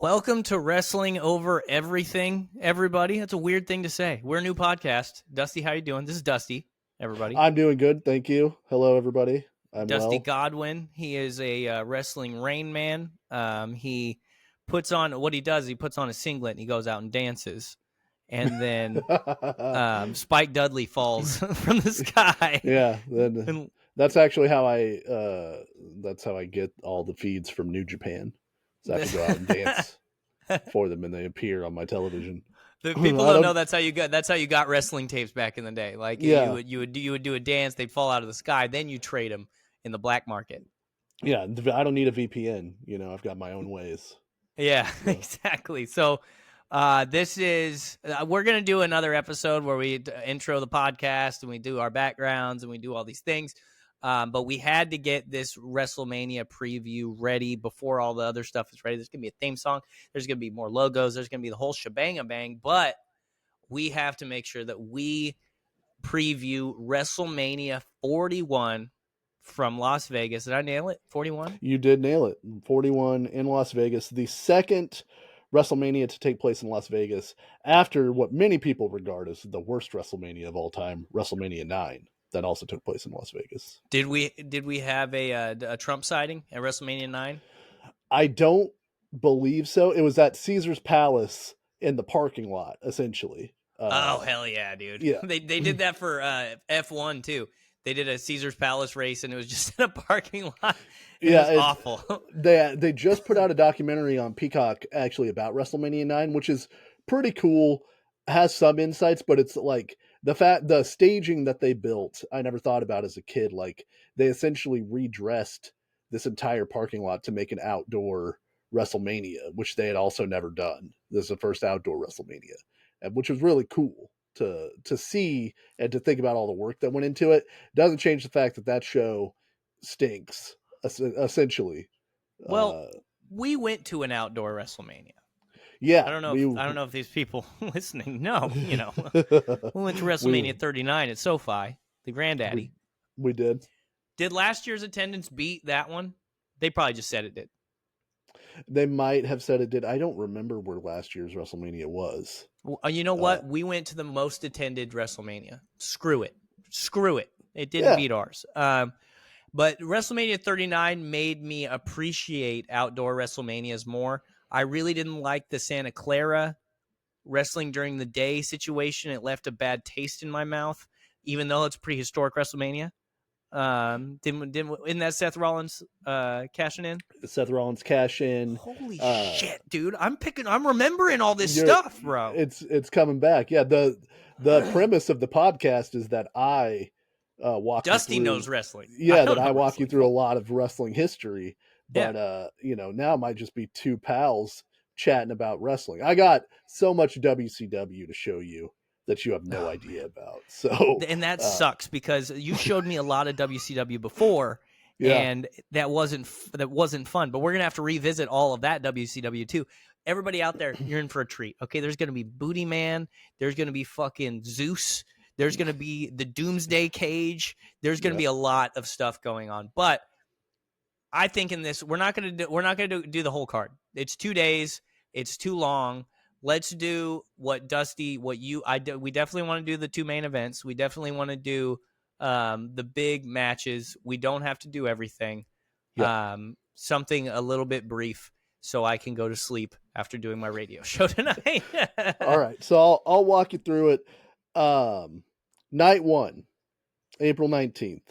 Welcome to Wrestling Over Everything, everybody. That's a weird thing to say. We're a new podcast. Dusty, how you doing? This is Dusty, everybody. I'm doing good, thank you. Hello, everybody. I'm Dusty well. Godwin. He is a wrestling Rain Man. He puts on, what he does, he puts on a singlet and he goes out and dances. And then Spike Dudley falls from the sky. Yeah, then that's actually how I get all the feeds from New Japan. So I have to go out and dance for them, and they appear on my television. The people don't know that's how you got wrestling tapes back in the day. Like you would do a dance, they'd fall out of the sky, then you trade them in the black market. Yeah, I don't need a VPN. I've got my own ways. Yeah, so. Exactly. So this is we're gonna do another episode where we intro the podcast and we do our backgrounds and we do all these things. But we had to get this WrestleMania preview ready before all the other stuff is ready. There's going to be a theme song. There's going to be more logos. There's going to be the whole shebang-a-bang. But we have to make sure that we preview WrestleMania 41 from Las Vegas. Did I nail it? 41? You did nail it. 41 in Las Vegas. The second WrestleMania to take place in Las Vegas after what many people regard as the worst WrestleMania of all time, WrestleMania 9. That also took place in Las Vegas. Did we have a Trump sighting at WrestleMania 9? I don't believe so. It was at Caesar's Palace in the parking lot, essentially. Oh, hell yeah, dude. Yeah. They did that for F1, too. They did a Caesar's Palace race, and it was just in a parking lot. It was awful. They just put out a documentary on Peacock, actually, about WrestleMania 9, which is pretty cool. Has some insights, but it's like the staging that they built, I never thought about as a kid. Like, they essentially redressed this entire parking lot to make an outdoor WrestleMania, which they had also never done. This is the first outdoor WrestleMania, which was really cool to see and to think about all the work that went into it. Doesn't change the fact that show stinks, essentially. Well, we went to an outdoor WrestleMania. Yeah, I don't know if these people listening know. We went to WrestleMania 39 at SoFi, the Granddaddy. We did. Did last year's attendance beat that one? They probably just said it did. They might have said it did. I don't remember where last year's WrestleMania was. You know what? We went to the most attended WrestleMania. Screw it. It didn't beat ours. But WrestleMania 39 made me appreciate outdoor WrestleManias more. I really didn't like the Santa Clara wrestling during the day situation. It left a bad taste in my mouth, even though it's prehistoric WrestleMania. Isn't that Seth Rollins cashing in? Seth Rollins cash in. Holy shit, dude! I'm remembering all this stuff, bro. It's coming back. Yeah, the premise of the podcast is that I walk. Dusty knows wrestling. Yeah, that I walk you through a lot of wrestling history. But now it might just be two pals chatting about wrestling. I got so much WCW to show you that you have no idea about. So, and that sucks because you showed me a lot of WCW before, and that wasn't fun. But we're gonna have to revisit all of that WCW too. Everybody out there, you're in for a treat. Okay, there's gonna be Booty Man. There's gonna be fucking Zeus. There's gonna be the Doomsday Cage. There's gonna be a lot of stuff going on, but I think in this, we're not going to do the whole card. It's 2 days. It's too long. Let's do we definitely want to do the two main events. We definitely want to do the big matches. We don't have to do everything. Yeah. Something a little bit brief so I can go to sleep after doing my radio show tonight. All right. So I'll walk you through it. Night 1, April 19th.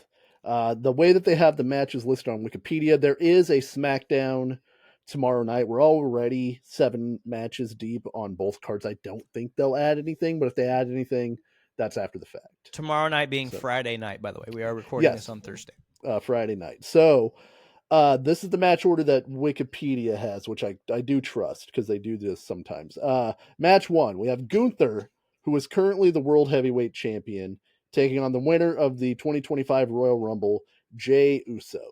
The way that they have the matches listed on Wikipedia, there is a SmackDown tomorrow night. We're already 7 matches deep on both cards. I don't think they'll add anything, but if they add anything, that's after the fact. Tomorrow night being Friday night, by the way. We are recording this on Thursday. Friday night. So this is the match order that Wikipedia has, which I do trust because they do this sometimes. Match 1, we have Gunther, who is currently the World Heavyweight Champion, taking on the winner of the 2025 Royal Rumble, Jey Uso.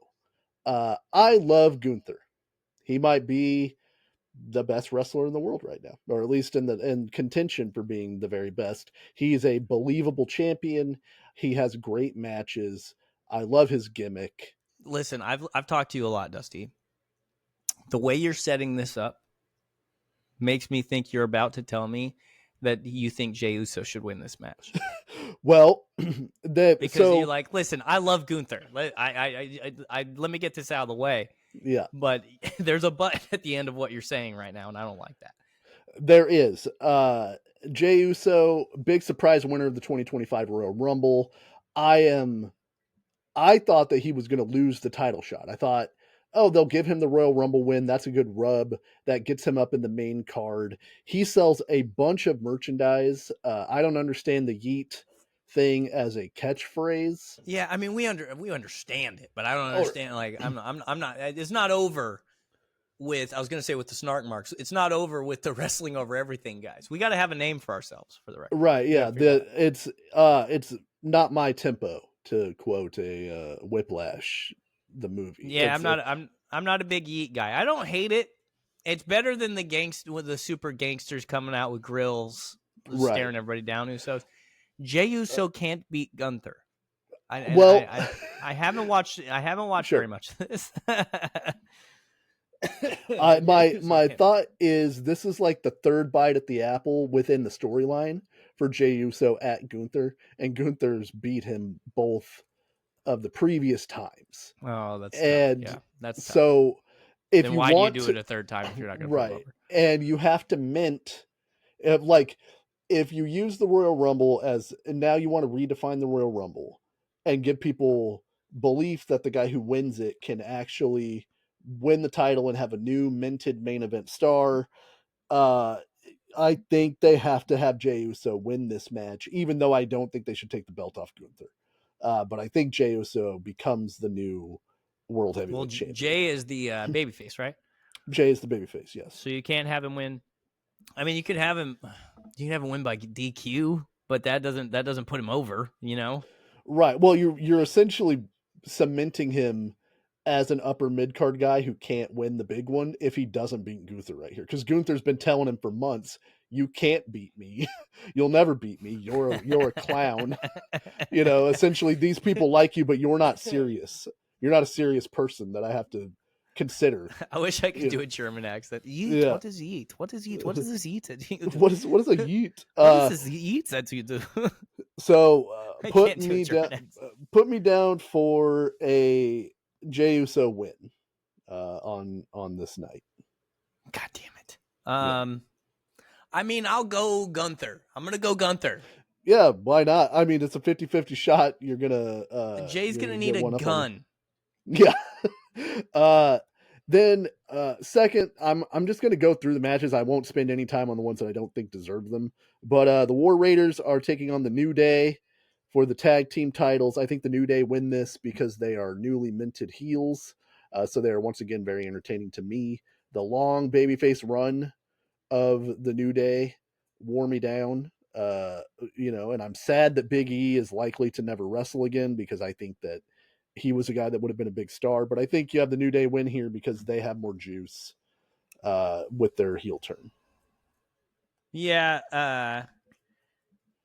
I love Gunther. He might be the best wrestler in the world right now, or at least in contention for being the very best. He's a believable champion. He has great matches. I love his gimmick. Listen, I've talked to you a lot, Dusty. The way you're setting this up makes me think you're about to tell me that you think Jey Uso should win this match. Well, because you're like, listen, I love Gunther. Let me get this out of the way. Yeah. But there's a but at the end of what you're saying right now, and I don't like that. There is. Jey Uso, big surprise winner of the 2025 Royal Rumble. I thought that he was going to lose the title shot. I thought, oh, they'll give him the Royal Rumble win. That's a good rub. That gets him up in the main card. He sells a bunch of merchandise. I don't understand the yeet thing as a catchphrase. Yeah, I mean we understand it, but I don't understand. Like I'm not. It's not over with. I was going to say with the snark marks. It's not over with the wrestling over everything, guys. We got to have a name for ourselves for the record. Right? Yeah. It's not my tempo, to quote a Whiplash, the movie. Yeah, I'm not a big yeet guy. I don't hate it. It's better than the super gangsters coming out with grills, staring everybody down. Usos. Jey Uso can't beat Gunther. I haven't watched. I haven't watched very much of this. My thought is this is like the third bite at the apple within the storyline for Jey Uso at Gunther, and Gunther's beat him both of the previous times. Oh, that's that's tough. So. If then you why want do you do it a third time if you're not going to right, and you have to mint, like if you use the Royal Rumble and now you want to redefine the Royal Rumble and give people belief that the guy who wins it can actually win the title and have a new minted main event star. I think they have to have Jey Uso win this match, even though I don't think they should take the belt off Gunther. But I think Jey Uso becomes the new World Heavyweight Champion. Jey is the babyface, right? Jey is the babyface, yes. So you can't have him win. I mean, you can have him win by DQ, but that doesn't put him over, you know? Right. Well, you're essentially cementing him as an upper mid card guy who can't win the big one if he doesn't beat Gunther right here. Because Gunther's been telling him for months, you can't beat me. You'll never beat me. You're a clown. You know, essentially these people like you, but you're not serious. You're not a serious person that I have to consider. I wish I could do a German accent. Yeet, yeah. What is yeet? What is yeet? What is this yeet? What is a yeet? What is this yeet that you do? So put me down for a Jey Uso win on this night. God damn it. I mean, I'll go Gunther. I'm gonna go Gunther. Yeah, why not? I mean, it's a 50-50 shot. You're gonna Jay's gonna need a gun. Yeah. Then second, I'm just gonna go through the matches. I won't spend any time on the ones that I don't think deserve them. But the War Raiders are taking on the New Day for the tag team titles. I think the New Day win this because they are newly minted heels. So they are once again very entertaining to me. The long babyface run of the New Day wore me down. And I'm sad that Big E is likely to never wrestle again because I think that he was a guy that would have been a big star. But I think you have the New Day win here because they have more juice with their heel turn. Yeah,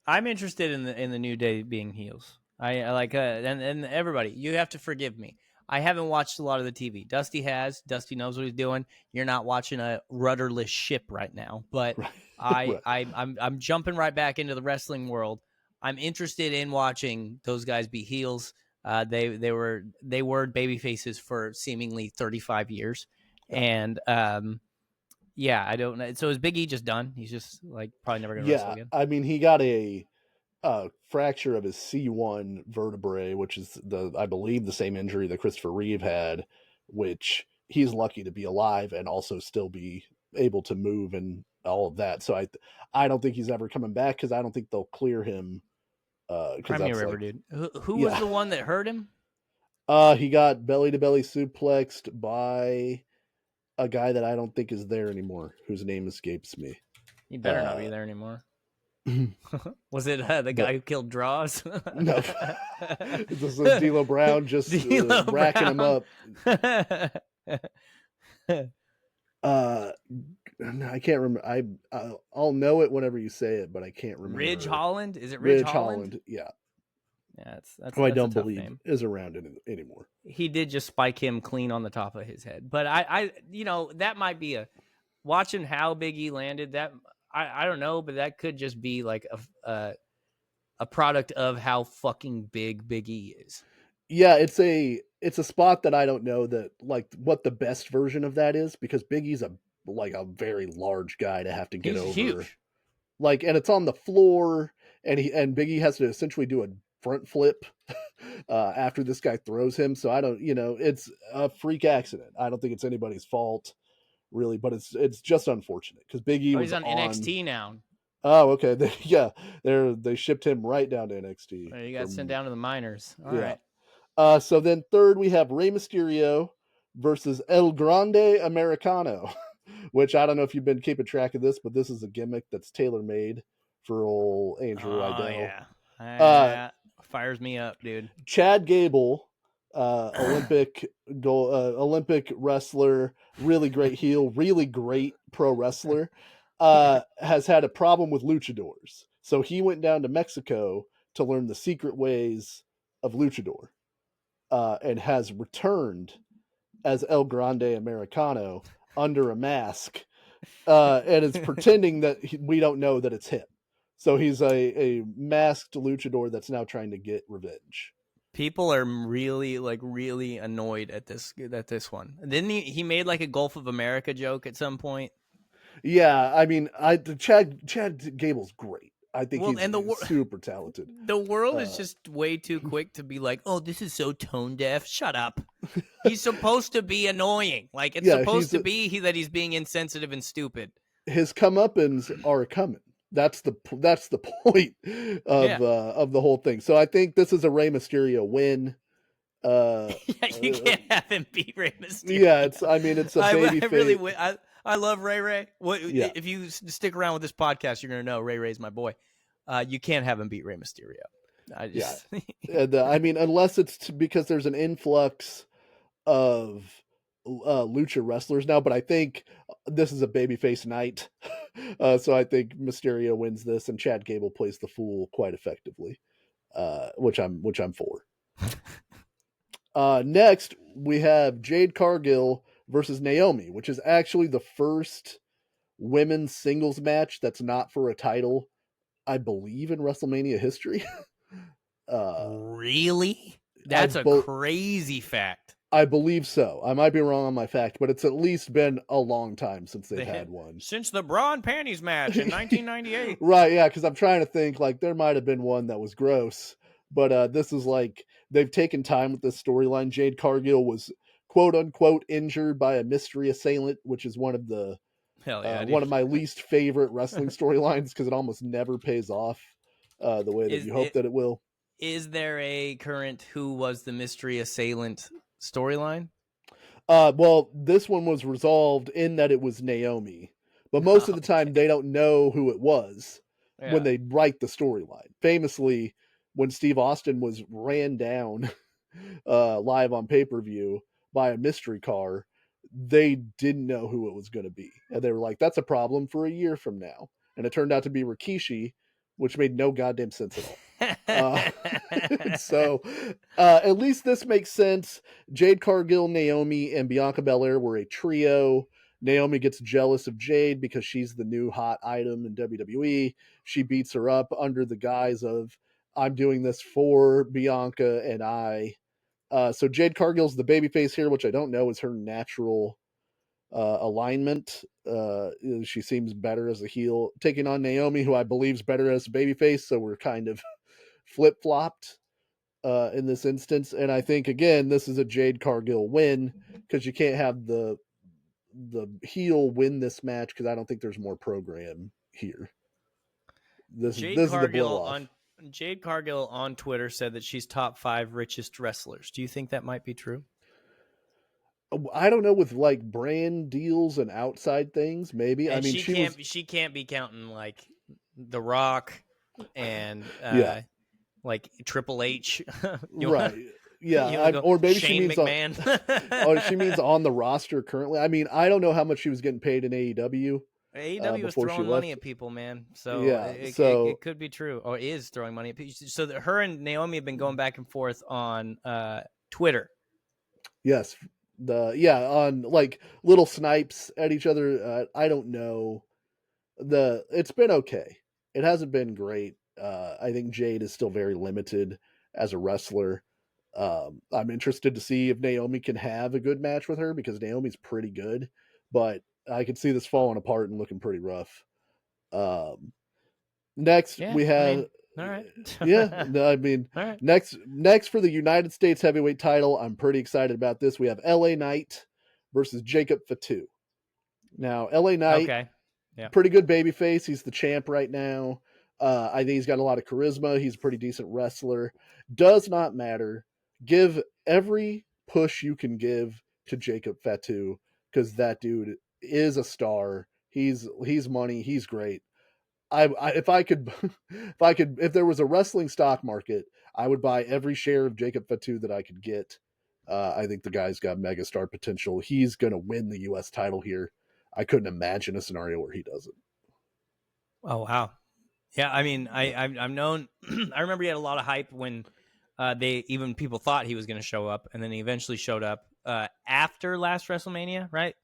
I'm interested in the New Day being heels. I like and everybody, you have to forgive me. I haven't watched a lot of the TV. Dusty has. Dusty knows what he's doing. You're not watching a rudderless ship right now, but I'm jumping right back into the wrestling world. I'm interested in watching those guys be heels. They were baby faces for seemingly 35 years, and yeah, I don't know. So is Big E just done? He's just like probably never gonna wrestle again. I mean, he got a fracture of his C1 vertebrae, which is I believe the same injury that Christopher Reeve had, which he's lucky to be alive and also still be able to move and all of that. So I don't think he's ever coming back because I don't think they'll clear him. Cry me a river, dude. Who was the one that hurt him? He got belly to belly suplexed by a guy that I don't think is there anymore, whose name escapes me. He better not be there anymore. Was it the guy who killed Draws? No. This is D'Lo Brown just racking him up. I can't remember. I'll know it whenever you say it, but I can't remember. Ridge Holland? Is it Ridge Holland? Yeah. Yeah, that's I don't believe name. Is around anymore. He did just spike him clean on the top of his head, but I that might be watching how Big E landed that, I don't know, but that could just be like a product of how fucking big Big E is. Yeah, it's a spot that I don't know that like what the best version of that is, because Big E's a very large guy to have to get He's over. huge. Like, and it's on the floor, and Big E has to essentially do a front flip after this guy throws him. So I don't, it's a freak accident. I don't think it's anybody's fault, really, but it's just unfortunate because Big E Oh, was he's on on. NXT now. Oh, okay. They shipped him right down to NXT. You got sent down to the minors. All Yeah. right. So then third we have Rey Mysterio versus El Grande Americano, which I don't know if you've been keeping track of this, but this is a gimmick that's tailor made for old Andrew Oh Idell. yeah. Fires me up, dude. Chad Gable, Olympic wrestler, really great heel, really great pro wrestler, has had a problem with luchadors. So he went down to Mexico to learn the secret ways of luchador, and has returned as El Grande Americano under a mask, and is pretending that we don't know that it's him. So he's a masked luchador that's now trying to get revenge. People are really annoyed at this one. Didn't he made like a Gulf of America joke at some point? Yeah, I mean, Chad Gable's great. I think he's super talented. The world is just way too quick to be like, "Oh, this is so tone deaf." Shut up. He's supposed to be annoying. Like it's supposed to be that he's being insensitive and stupid. His comeuppance are coming. That's the point of the whole thing. So I think this is a Rey Mysterio win. You can't have him beat Rey Mysterio. Yeah, it's a baby face. I love Ray. Yeah. If you stick around with this podcast, you're gonna know Ray's my boy. You can't have him beat Rey Mysterio. And, unless it's because there's an influx of lucha wrestlers now, but I think this is a babyface night. So I think Mysterio wins this, and Chad Gable plays the fool quite effectively, which I'm for. Next, we have Jade Cargill versus Naomi, which is actually the first women's singles match that's not for a title, I believe, in WrestleMania history. Really? That's a crazy fact. I believe so. I might be wrong on my fact, but it's at least been a long time since they've had one. Since the bra and panties match in 1998. Right, yeah, because I'm trying to think, like, there might have been one that was gross, but this is like, they've taken time with this storyline. Jade Cargill was quote-unquote injured by a mystery assailant, which is one of the one of my least favorite wrestling storylines, because it almost never pays off the way that you hope that it will. Is there a current who was the mystery assailant storyline? Well, this one was resolved in that it was Naomi, but most of the time they don't know who it was when they write the storyline. Famously, when Steve Austin was ran down live on pay-per-view by a mystery car, they didn't know who it was going to be, and they were like, "That's a problem for a year from now." And it turned out to be Rikishi, which made no goddamn sense at all. So at least this makes sense. Jade Cargill, Naomi, and Bianca Belair were a trio. Naomi gets jealous of Jade because she's the new hot item in WWE. She beats her up under the guise of, "I'm doing this for Bianca and I." So Jade Cargill's the babyface here, which I don't know is her natural alignment. She seems better as a heel, taking on Naomi, who I believe is better as a babyface. So we're kind of flip-flopped in this instance, and I think again this is a Jade Cargill win, because you can't have the heel win this match, because I don't think there's more program here. This is the blow off. Jade Cargill on Twitter said that she's top 5 richest wrestlers. Do you think that might be true? I don't know, with like brand deals and outside things, maybe. And she can't be counting like The Rock and like Triple H. Right. Yeah. Or maybe Shane she means McMahon. Or she means on the roster currently. I mean, I don't know how much she was getting paid in AEW. AEW was throwing money at people, man. So yeah, it could be true, or is throwing money at people. So her and Naomi have been going back and forth on Twitter. Yes, On like little snipes at each other. I don't know. It's been okay. It hasn't been great. I think Jade is still very limited as a wrestler. I'm interested to see if Naomi can have a good match with her because Naomi's pretty good, but I can see this falling apart and looking pretty rough. Um, Next Yeah, we I have, mean, all right. yeah, no, I mean, All right. next for the United States Heavyweight Title, I'm pretty excited about this. We have LA Knight versus Jacob Fatu. Now, LA Knight, Okay. Yeah. pretty good babyface. He's the champ right now. I think he's got a lot of charisma. He's a pretty decent wrestler. Does not matter. Give every push you can give to Jacob Fatu because that dude is a star. He's money. He's great. If I could if there was a wrestling stock market, I would buy every share of Jacob Fatu that I could get. I think the guy's got megastar potential. He's going to win the U.S. title here. I couldn't imagine a scenario where he doesn't. Oh wow. Yeah, I mean, I've known. I remember he had a lot of hype when they even people thought he was going to show up, and then he eventually showed up after last WrestleMania, right?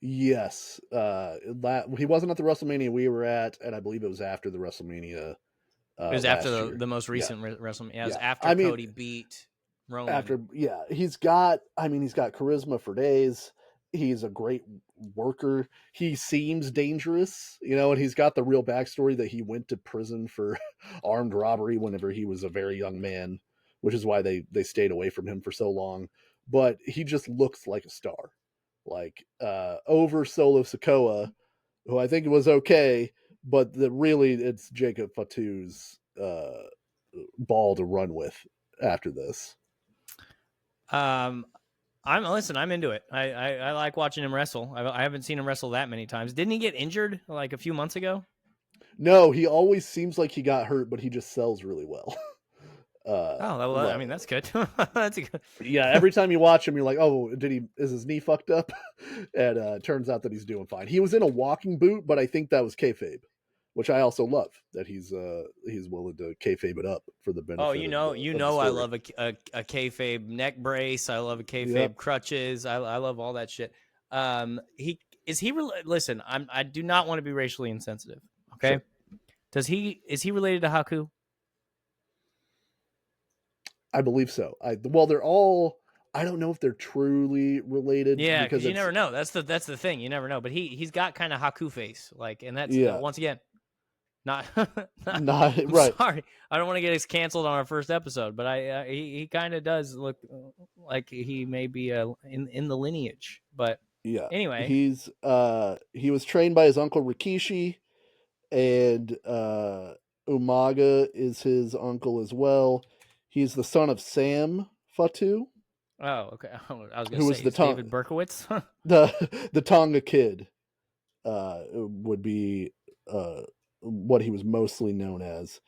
Yes, he wasn't at the WrestleMania we were at, and I believe it was after the WrestleMania It was after last year. the most Yeah, recent WrestleMania. Yeah, it was yeah. after I mean, Cody beat Roman. after he's got he's got charisma for days. He's a great worker. He seems dangerous, and he's got the real backstory that he went to prison for armed robbery whenever he was a very young man, which is why they stayed away from him for so long. But he just looks like a star, like over Solo Sokoa, who I think was okay, but really it's Jacob Fatu's ball to run with after this. Um, I'm into it. I like watching him wrestle. I haven't seen him wrestle that many times. Didn't he get injured like a few months ago? No, he always seems like he got hurt, but he just sells really well. Oh, well, I Like, mean that's good. That's a good. yeah, every time you watch him, you're like, oh, is his knee fucked up? And turns out that he's doing fine. He was in a walking boot, but I think that was kayfabe, which I also love that he's willing to kayfabe it up for the Oh, benefit you of the know, I story. love a kayfabe neck brace. I love a Yep. kayfabe crutches. I love all that shit. He is he. Listen, I do not want to be racially insensitive. Okay, Sure. is he related to Haku? I believe so. Well, they're all. I don't know if they're truly related Yeah, because because you it's never know. That's the thing. You never know. But he's got kind of Haku face, like, and that's yeah, once again not. not not I'm right. sorry. I don't want to get us canceled on our first episode, but he kind of does look like he may be in the lineage. But Yeah, anyway, he was trained by his uncle Rikishi, and Umaga is his uncle as well. He's the son of Sam Fatu, oh, okay. I was gonna who was say it's David Berkowitz. the Tonga Kid. Would be what he was mostly known as,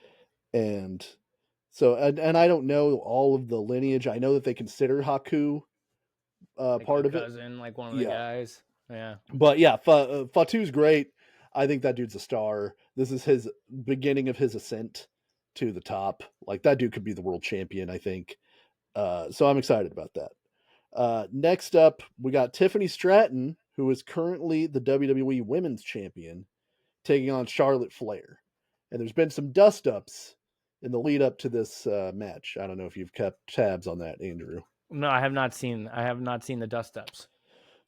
and so and I don't know all of the lineage. I know that they consider Haku Like a part of it. cousin, like one of the Yeah, guys. Yeah. but yeah, Fatu's great. I think that dude's a star. This is his beginning of his ascent to the top. Like that dude could be the world champion, I think. So I'm excited about that. Next up, we got Tiffany Stratton, who is currently the WWE Women's Champion, taking on Charlotte Flair. And there's been some dust ups in the lead up to this match. I don't know if you've kept tabs on that, Andrew. No, I have not seen. I have not seen the dust ups.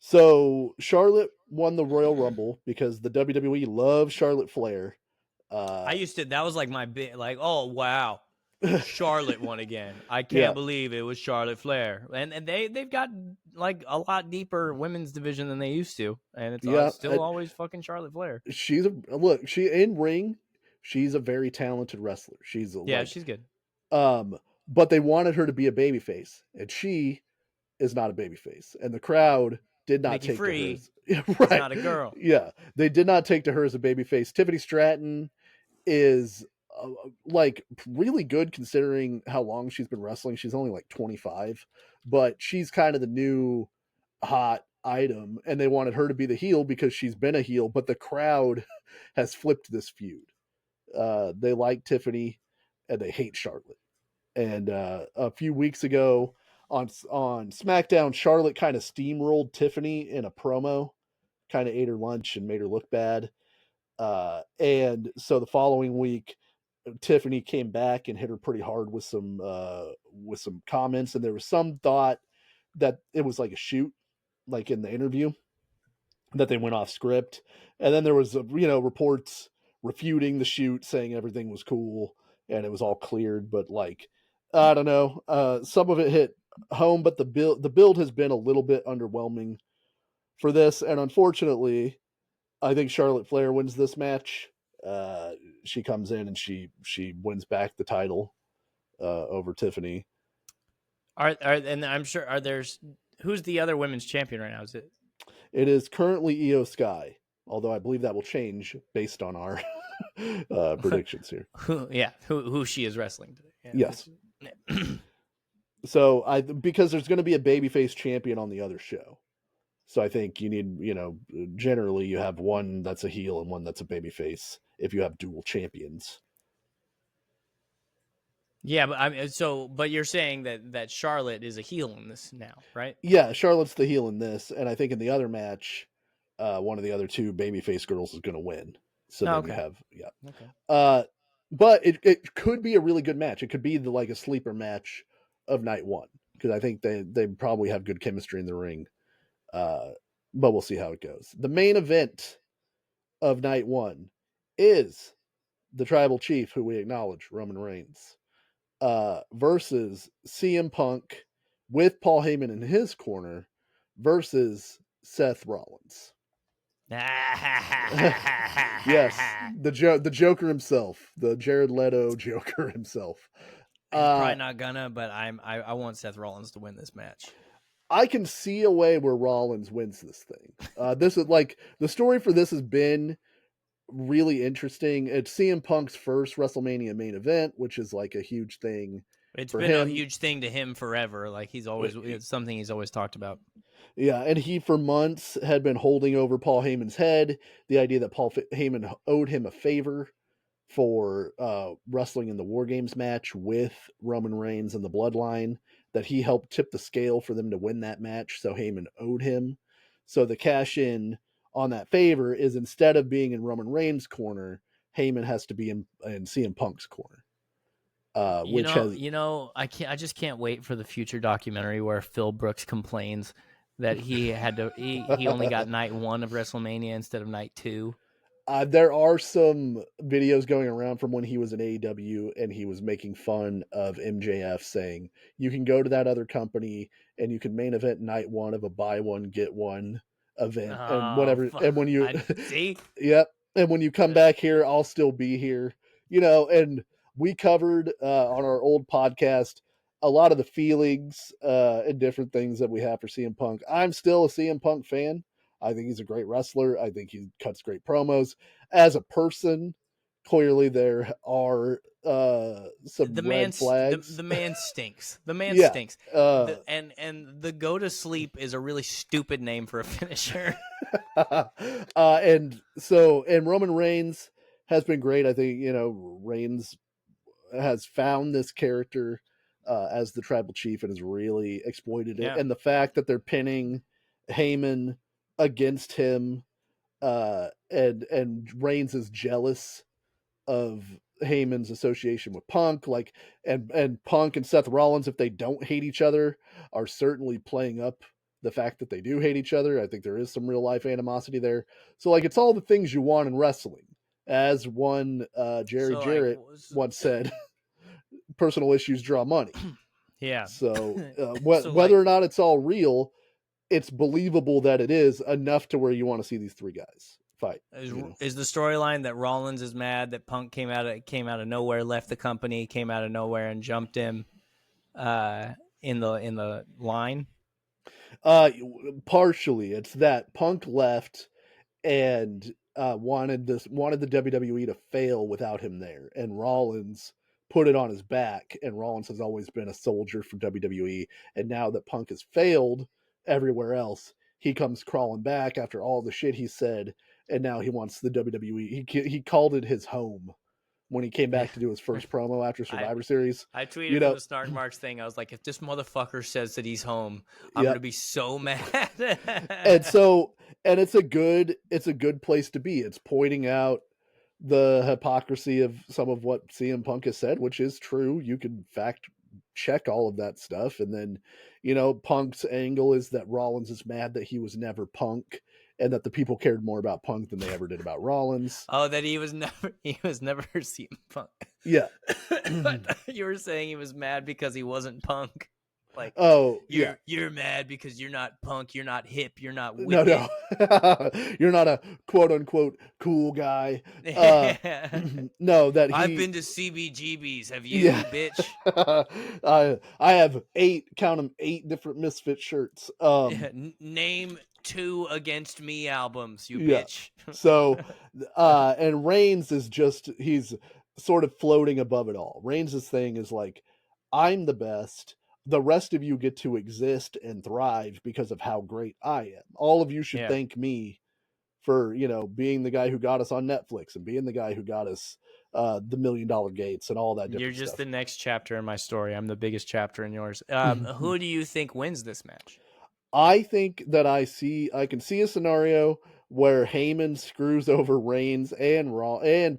So Charlotte won the Royal Rumble because the WWE loves Charlotte Flair. I used to. That was like my big. Like, oh wow, Charlotte won again. I Yeah, can't believe it was Charlotte Flair, and they've got like a lot deeper women's division than they used to, and it's yeah. still always fucking Charlotte Flair. She's a look. She in ring. She's a very talented wrestler. She's Yeah, like, she's good. um, but they wanted her to be a babyface, and she is not a babyface, and the crowd did not Nikki take to her Free as is right. not a girl. Yeah, they did not take to her as a babyface. Tiffany Stratton is like really good considering how long she's been wrestling. She's only like 25, but she's kind of the new hot item, and they wanted her to be the heel because she's been a heel, but the crowd has flipped this feud. They like Tiffany and they hate Charlotte. And a few weeks ago, On SmackDown, Charlotte kind of steamrolled Tiffany in a promo, kind of ate her lunch and made her look bad. And so the following week, Tiffany came back and hit her pretty hard with some comments, and there was some thought that it was like a shoot, like in the interview, that they went off script, and then there was reports refuting the shoot, saying everything was cool and it was all cleared. But like, I don't know, some of it hit home, but the build has been a little bit underwhelming for this, and unfortunately, I think Charlotte Flair wins this match. She comes in and she wins back the title over Tiffany. And I'm sure who's the other women's champion right now? Is it? It is currently Io Sky, although I believe that will change based on our predictions here. Who she is wrestling today. Yeah, yes. So because there's going to be a babyface champion on the other show. So I think you need, generally you have one that's a heel and one that's a babyface if you have dual champions. Yeah, but you're saying that Charlotte is a heel in this now, right? Yeah, Charlotte's the heel in this, and I think in the other match, one of the other two babyface girls is going to win. So then you have Okay. But it could be a really good match. It could be like a sleeper match of night one, because I think they probably have good chemistry in the ring. But we'll see how it goes. The main event of night one is the tribal chief, who we acknowledge, Roman Reigns, versus CM Punk with Paul Heyman in his corner versus Seth Rollins. Yes, the Joker himself, the Jared Leto Joker himself. He's probably not gonna, but I want Seth Rollins to win this match. I can see a way where Rollins wins this thing. This is like, the story for this has been really interesting. It's CM Punk's first WrestleMania main event, which is like a huge thing. It's been a huge thing to him forever. Like it's something he's always talked about. Yeah, and he for months had been holding over Paul Heyman's head the idea that Paul Heyman owed him a favor for wrestling in the War Games match with Roman Reigns and the Bloodline, that he helped tip the scale for them to win that match, so Heyman owed him. So the cash in on that favor is, instead of being in Roman Reigns' corner, Heyman has to be in CM Punk's corner. I just can't wait for the future documentary where Phil Brooks complains that he only got night one of WrestleMania instead of night two. There are some videos going around from when he was in AEW, and he was making fun of MJF, saying you can go to that other company and you can main event night one of a buy one get one event, and whatever. And when you see, yep, and when you come back here, I'll still be here. And we covered on our old podcast a lot of the feelings and different things that we have for CM Punk. I'm still a CM Punk fan. I think he's a great wrestler. I think he cuts great promos. As a person, clearly there are some red flags. The man stinks. The man stinks. And the go to sleep is a really stupid name for a finisher. And Roman Reigns has been great. I think, Reigns has found this character as the tribal chief and has really exploited it. Yeah. And the fact that they're pinning Heyman against him, and Reigns is jealous of Heyman's association with Punk, and Punk and Seth Rollins, if they don't hate each other, are certainly playing up the fact that they do hate each other. I think there is some real life animosity there. So it's all the things you want in wrestling. As one Jerry Jarrett once said, personal issues draw money. Yeah. So whether or not it's all real, it's believable that it is enough to where you want to see these three guys fight. Is the storyline that Rollins is mad that Punk came out of nowhere, left the company, came out of nowhere and jumped him in the line? Partially, it's that Punk left and wanted the WWE to fail without him there, and Rollins put it on his back. And Rollins has always been a soldier for WWE, and now that Punk has failed everywhere else, he comes crawling back after all the shit he said, and now he wants the WWE. He called it his home when he came back to do his first promo after Survivor Series. I tweeted You from know, the Snark Marks thing. I was like, if this motherfucker says that he's home, I'm yeah. gonna be so mad. And so, and it's a good place to be. It's pointing out the hypocrisy of some of what CM Punk has said, which is true. You can fact check all of that stuff. And then, you know, Punk's angle is that Rollins is mad that he was never Punk and that the people cared more about Punk than they ever did about Rollins. Oh, that he was never CM Punk. Yeah. You were saying he was mad because he wasn't Punk. Like, oh, you're mad because you're not Punk, you're not hip, you're not no, wicked. no, you're not a quote unquote cool guy. No, that I've been to CBGBs. Have you, yeah. bitch? I have 8 different Misfit shirts. Name 2 Against Me albums, you yeah. bitch. So, and Reigns is just, he's sort of floating above it all. Reigns' thing is like, I'm the best. The rest of you get to exist and thrive because of how great I am. All of you should thank me for, you know, being the guy who got us on Netflix and being the guy who got us the $1 Million Gates and all that different You're just stuff. the next chapter in my story. I'm the biggest chapter in yours. Who do you think wins this match? I think that I can see a scenario where Heyman screws over Reigns and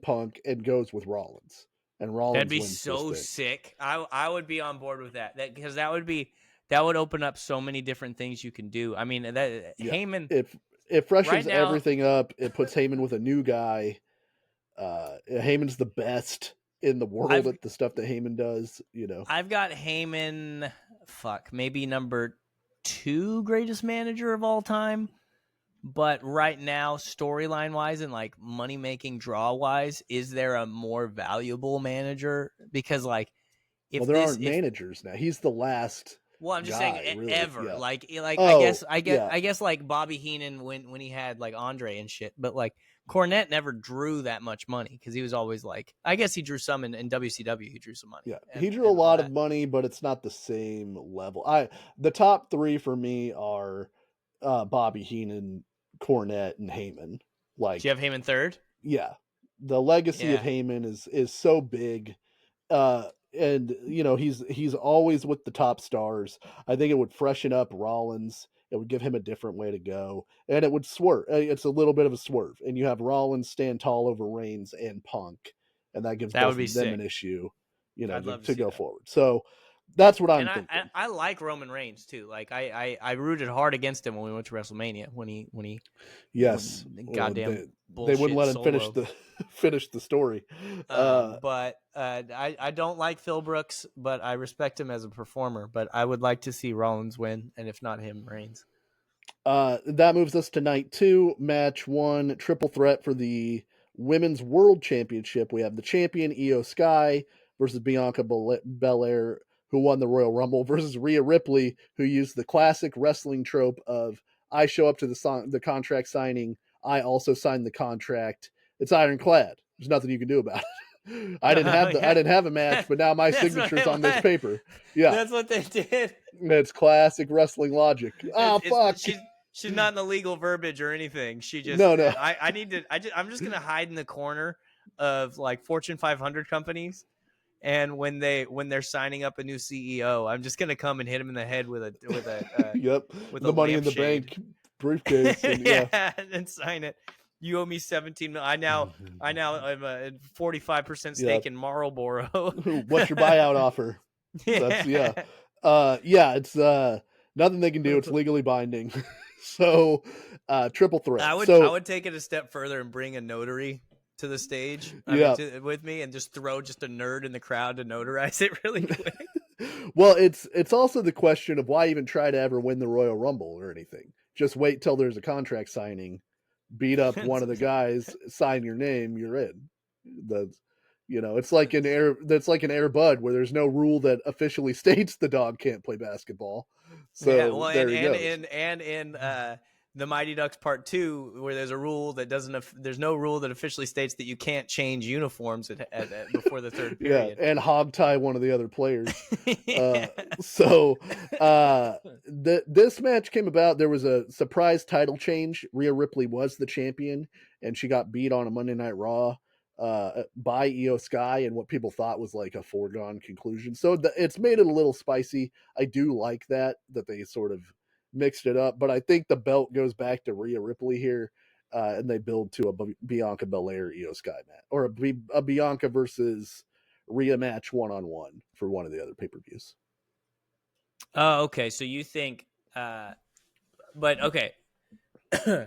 Punk and goes with Rollins. And Rollins That'd be wins so this thing. sick. I would be on board with that. Because that would open up so many different things you can do. I mean, Heyman, it freshens right now, everything up. It puts Heyman with a new guy. Heyman's the best in the world at the stuff that Heyman does. You know, I've got Heyman. Maybe number 2 greatest manager of all time. But right now, storyline wise and like money making draw wise, is there a more valuable manager? Because like, if there aren't managers now, he's the last. Well, I'm just saying really. Ever. Yeah. Like I guess like Bobby Heenan when he had like Andre and shit, but like Cornette never drew that much money because he was always like, I guess he drew some in WCW. He drew some money. Yeah, he drew a lot of money, but it's not the same level. The top 3 for me are Bobby Heenan, Cornette, and Heyman. Like, do you have Heyman 3rd? Yeah, the legacy of Heyman is so big, and you know he's always with the top stars. I think it would freshen up Rollins. It would give him a different way to go, and it would swerve. It's a little bit of a swerve, and you have Rollins stand tall over Reigns and Punk, and that gives both of them an issue, you know, to go forward. So that's what I'm thinking. I like Roman Reigns too. Like I rooted hard against him when we went to WrestleMania when he yes, goddamn they wouldn't let him finish the story. But I don't like Phil Brooks, but I respect him as a performer. But I would like to see Rollins win, and if not him, Reigns. That moves us to night 2, match 1, triple threat for the Women's World Championship. We have the champion Io Sky versus Bianca Belair, who won the Royal Rumble, versus Rhea Ripley, who used the classic wrestling trope of, I show up to the contract signing, I also signed the contract. It's ironclad. There's nothing you can do about it. I didn't have a match, but now my signature's on this paper. Yeah, that's what they did. It's classic wrestling logic. Fuck. She's not in the legal verbiage or anything. She just no. I'm just gonna hide in the corner of like Fortune 500 companies, and when they're signing up a new CEO, I'm just gonna come and hit him in the head with a yep, with the Money in the Bank briefcase, and sign it. You owe me 17 million. I now I'm a 45% stake in Marlboro. What's your buyout offer? It's nothing they can do. It's legally binding. So triple threat. I would take it a step further and bring a notary to the stage with me and just throw just a nerd in the crowd to notarize it really quick. Well, it's also the question of why even try to ever win the Royal Rumble or anything. Just wait till there's a contract signing, beat up one of the guys, sign your name, you're in. It's like an Air Bud where there's no rule that officially states the dog can't play basketball. So in the Mighty Ducks Part 2, where there's a rule that there's no rule that officially states that you can't change uniforms before the 3rd period. Yeah, and hog tie one of the other players. This match came about. There was a surprise title change. Rhea Ripley was the champion, and she got beat on a Monday Night Raw by Io Sky and what people thought was like a foregone conclusion. So it's made it a little spicy. I do like that they sort of mixed it up, but I think the belt goes back to Rhea Ripley here, and they build to a Bianca Belair Io Sky match, or a Bianca versus Rhea match 1-on-1 for one of the other pay-per-views. Oh, okay. So you think, but okay.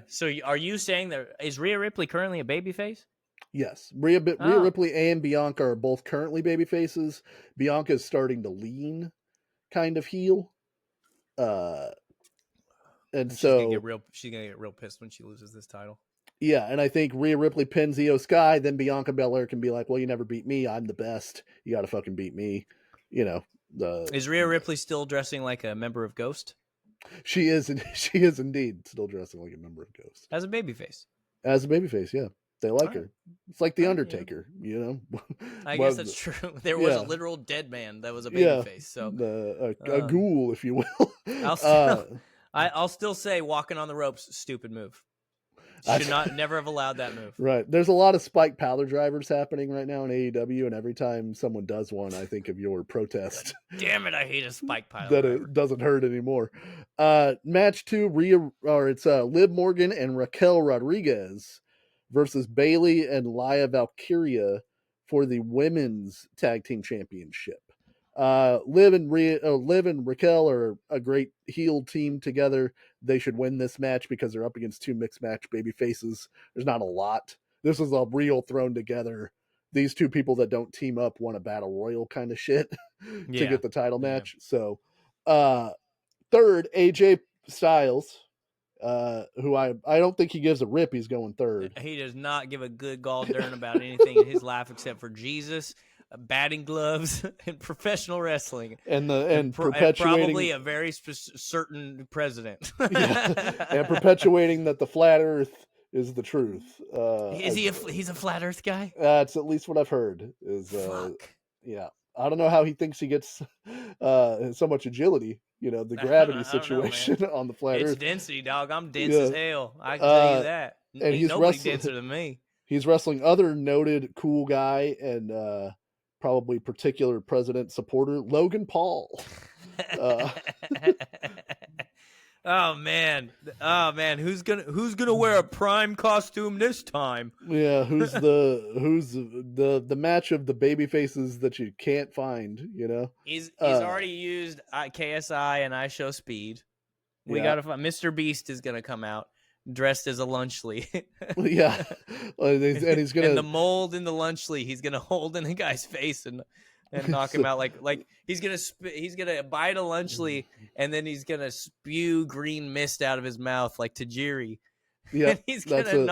So are you saying that is Rhea Ripley currently a babyface? Yes, Rhea Ripley and Bianca are both currently baby faces. Bianca is starting to lean kind of heel. And so she's gonna get real pissed when she loses this title. Yeah, and I think Rhea Ripley pins Io Sky, then Bianca Belair can be like, "Well, you never beat me. I'm the best. You got to fucking beat me." You know, is Rhea Ripley still dressing like a member of Ghost? She is. She is indeed still dressing like a member of Ghost as a babyface. As a babyface, yeah. They like her. It's like The Undertaker, I guess that's true. There was a literal dead man that was a babyface. So a ghoul, if you will. I'll still say walking on the ropes, stupid move. Should never have allowed that move. Right. There's a lot of spike powder drivers happening right now in AEW, and every time someone does one, I think of your protest. Damn it, I hate a spike powder driver. It doesn't hurt anymore. Match 2, it's Liv Morgan and Raquel Rodriguez versus Bayley and Laya Valkyria for the women's tag team championship. Liv and Raquel are a great heel team together. They should win this match because they're up against two mixed match baby faces. There's not a lot. This is a real thrown together. These two people that don't team up want a battle royal kind of shit to get the title match. So, third, AJ Styles, who I don't think he gives a rip. He's going third. He does not give a good gall darn about anything in his life except for Jesus, batting gloves, and professional wrestling, and probably a very certain president. And perpetuating that the flat Earth is the truth. He's a flat Earth guy? That's at least what I've heard. Yeah. I don't know how he thinks he gets so much agility. The gravity situation on the flat Earth. It's density, dog. I'm dense as hell. I can tell you that. And he's nobody denser than me. He's wrestling other noted cool guy and probably particular president supporter, Logan Paul. Oh man, who's gonna wear a Prime costume this time? Yeah, who's the match of the baby faces that you can't find? He's already used KSI and I Show Speed. We gotta find Mr. Beast is gonna come out dressed as a Lunchley. Yeah, and he's gonna and the mold in the Lunchley. He's gonna hold in the guy's face and knock him out like he's gonna bite a Lunchley and then he's gonna spew green mist out of his mouth like Tajiri. Yeah, and he's gonna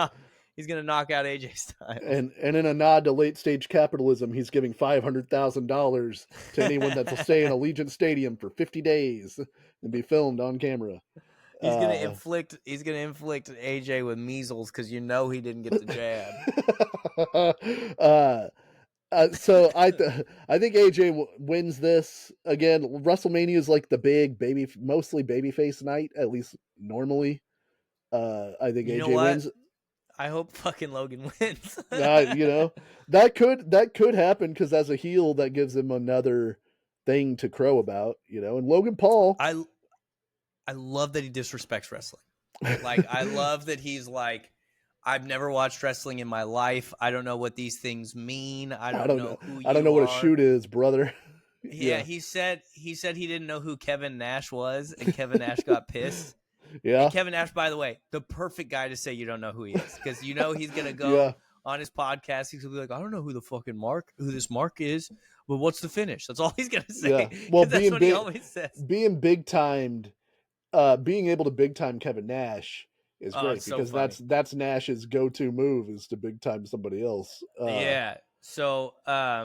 knock out AJ Styles. And in a nod to late stage capitalism, he's giving $500,000 to anyone that'll stay in Allegiant Stadium for 50 days and be filmed on camera. He's gonna inflict AJ with measles because he didn't get the jab. So I think AJ wins this again. WrestleMania is like the big mostly babyface night, at least normally. I think AJ wins. I hope fucking Logan wins. That could happen because as a heel, that gives him another thing to crow about. And Logan Paul. I love that he disrespects wrestling. Like, I love that he's like, I've never watched wrestling in my life. I don't know what these things mean. I don't know who you are. I don't know what a shoot is, brother. Yeah, he said he didn't know who Kevin Nash was, and Kevin Nash got pissed. Yeah. And Kevin Nash, by the way, the perfect guy to say you don't know who he is, because he's gonna go on his podcast. He's gonna be like, I don't know who this Mark is, but what's the finish? That's all he's gonna say. Yeah. Well, that's what he always says. Being able to big time Kevin Nash is great because that's Nash's go-to move is to big time somebody else. Yeah. So I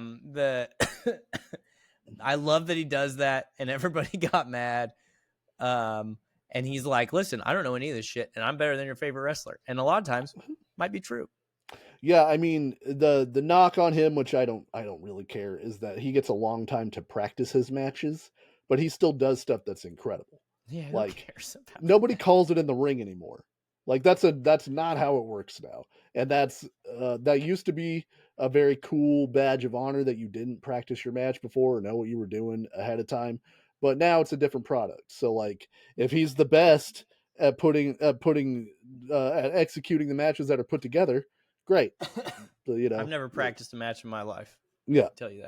love that he does that, and everybody got mad. And he's like, listen, I don't know any of this shit, and I'm better than your favorite wrestler. And a lot of times might be true. Yeah, I mean, the knock on him, which I don't really care, is that he gets a long time to practice his matches, but he still does stuff that's incredible. Yeah, like nobody calls it in the ring anymore. Like that's not how it works now. And that used to be a very cool badge of honor that you didn't practice your match before or know what you were doing ahead of time. But now it's a different product. So like if he's the best at executing the matches that are put together, great. You I've know, never practiced a match in my life. yeah. I'll tell you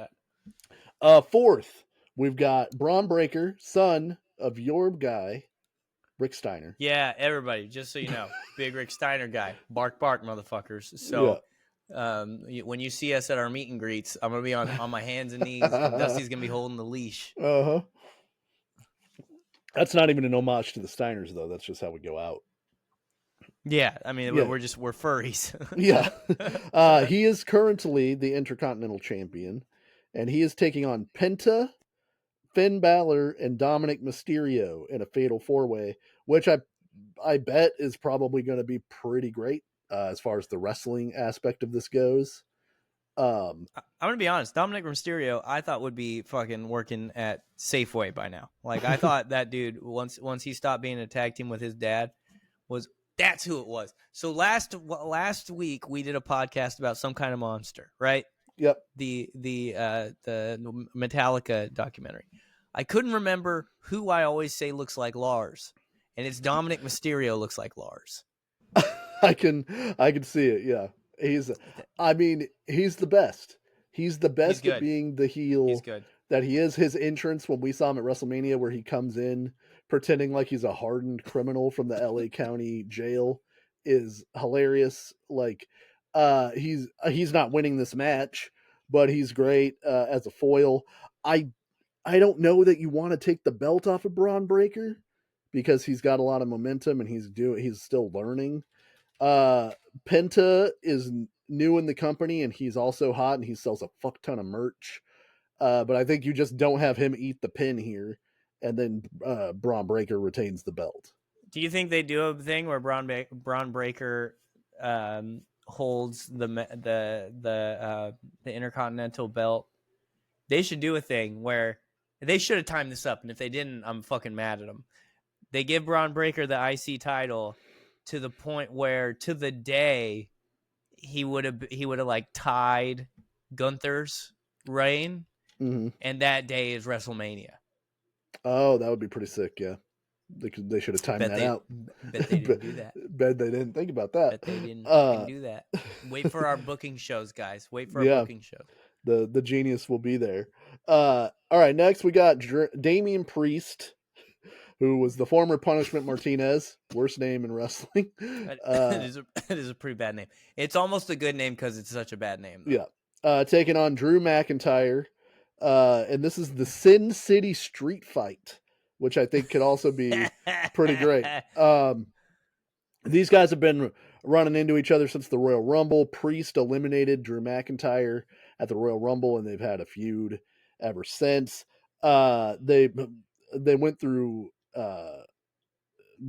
that. Fourth, we've got Braun Breaker, son of your guy, Rick Steiner. Yeah, everybody, just so you know, big Rick Steiner guy. Bark, bark, motherfuckers. Yeah. So when you see us at our meet and greets, I'm going to be on my hands and knees, and Dusty's going to be holding the leash. Uh-huh. That's not even an homage to the Steiners, though. That's just how we go out. Yeah, I mean, Yeah. we're furries. Yeah. He is currently the Intercontinental Champion, and he is taking on Penta, Finn Balor, and Dominic Mysterio in a fatal four-way, which I bet is probably going to be pretty great as far as the wrestling aspect of this goes. I'm gonna be honest. Dominic Mysterio, I thought would be fucking working at Safeway by now. Like I thought that dude once he stopped being a tag team with his dad that's who it was. So last week we did a podcast about Some Kind of Monster, right? Yep. The Metallica documentary. I couldn't remember who I always say looks like Lars, and it's Dominic Mysterio looks like Lars. I can see it. Yeah. He's the best. He's the best at being the heel that he is. His entrance when we saw him at WrestleMania, where he comes in pretending like he's a hardened criminal from the LA County jail, is hilarious. Like, he's not winning this match, but he's great as a foil. I don't know that you want to take the belt off of Braun Breaker because he's got a lot of momentum and he's still learning. Penta is new in the company and he's also hot and he sells a fuck ton of merch. But I think you just don't have him eat the pin here, and then Braun Breaker retains the belt. Do you think they do a thing where Braun Breaker holds the Intercontinental belt? They should do a thing where they should have timed this up, and if they didn't, I'm fucking mad at them. They give Braun Breaker the IC title to the point where, to the day, he would have like tied Gunther's reign, and that day is WrestleMania. Oh, that would be pretty sick. Yeah, they should have timed that out. Bet they didn't do that. Bet they didn't think about that. Bet they didn't fucking do that. Wait for our booking shows, guys. Wait for our booking show. The genius will be there. All right, next we got Damian Priest, who was the former Punishment Martinez. Worst name in wrestling. It is a pretty bad name. It's almost a good name because it's such a bad name, though. Yeah. Taking on Drew McIntyre. And this is the Sin City Street Fight, which I think could also be pretty great. These guys have been running into each other since the Royal Rumble. Priest eliminated Drew McIntyre at the Royal Rumble, and they've had a feud ever since. They went through.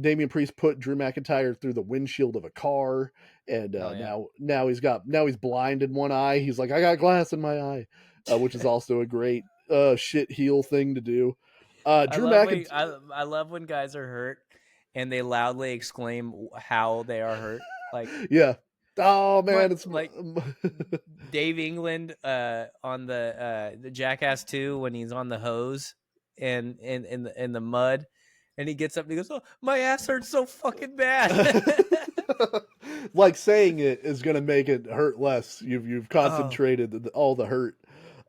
Damian Priest put Drew McIntyre through the windshield of a car, and now he's blind in one eye. He's like, I got glass in my eye, which is also a great shit heel thing to do. I love when guys are hurt and they loudly exclaim how they are hurt. Like, yeah. Oh man, it's like Dave England on the Jackass 2 when he's on the hose and in the mud. And he gets up and he goes, "Oh, my ass hurts so fucking bad." Like saying it is going to make it hurt less. You've concentrated all the hurt.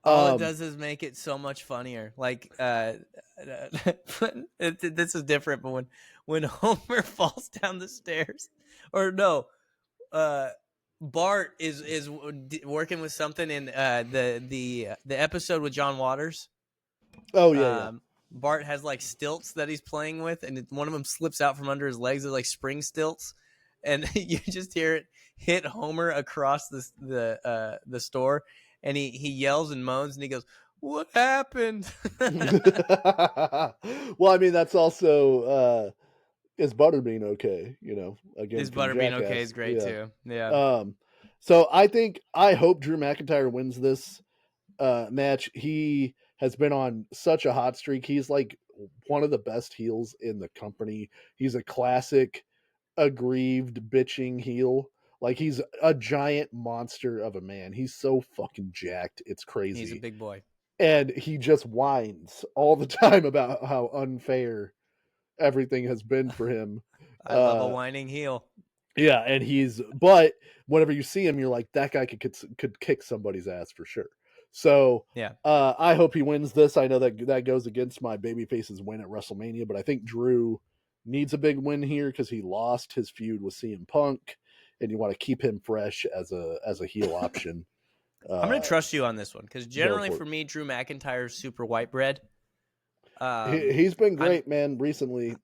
All it does is make it so much funnier. Like this is different, but when Homer falls down the stairs, or no, Bart is working with something in the episode with John Waters. Oh yeah. Bart has like stilts that he's playing with, and one of them slips out from under his legs. They're like spring stilts, and you just hear it hit Homer across the store, and he yells and moans, and he goes, "What happened?" Well, I mean, that's also is Butterbean okay? You know, again, is Butterbean okay is great too. Yeah. So I hope Drew McIntyre wins this match. He has been on such a hot streak. He's like one of the best heels in the company. He's a classic aggrieved, bitching heel. Like, he's a giant monster of a man. He's so fucking jacked. It's crazy. He's a big boy. And he just whines all the time about how unfair everything has been for him. I love a whining heel. Yeah, and but whenever you see him, you're like, that guy could kick somebody's ass for sure. So Yeah. I hope he wins this. I know that goes against my babyface's win at WrestleMania, but I think Drew needs a big win here because he lost his feud with CM Punk, and you want to keep him fresh as a heel option. I'm going to trust you on this one because generally for me, Drew McIntyre's super white bread. He's been great, man, recently.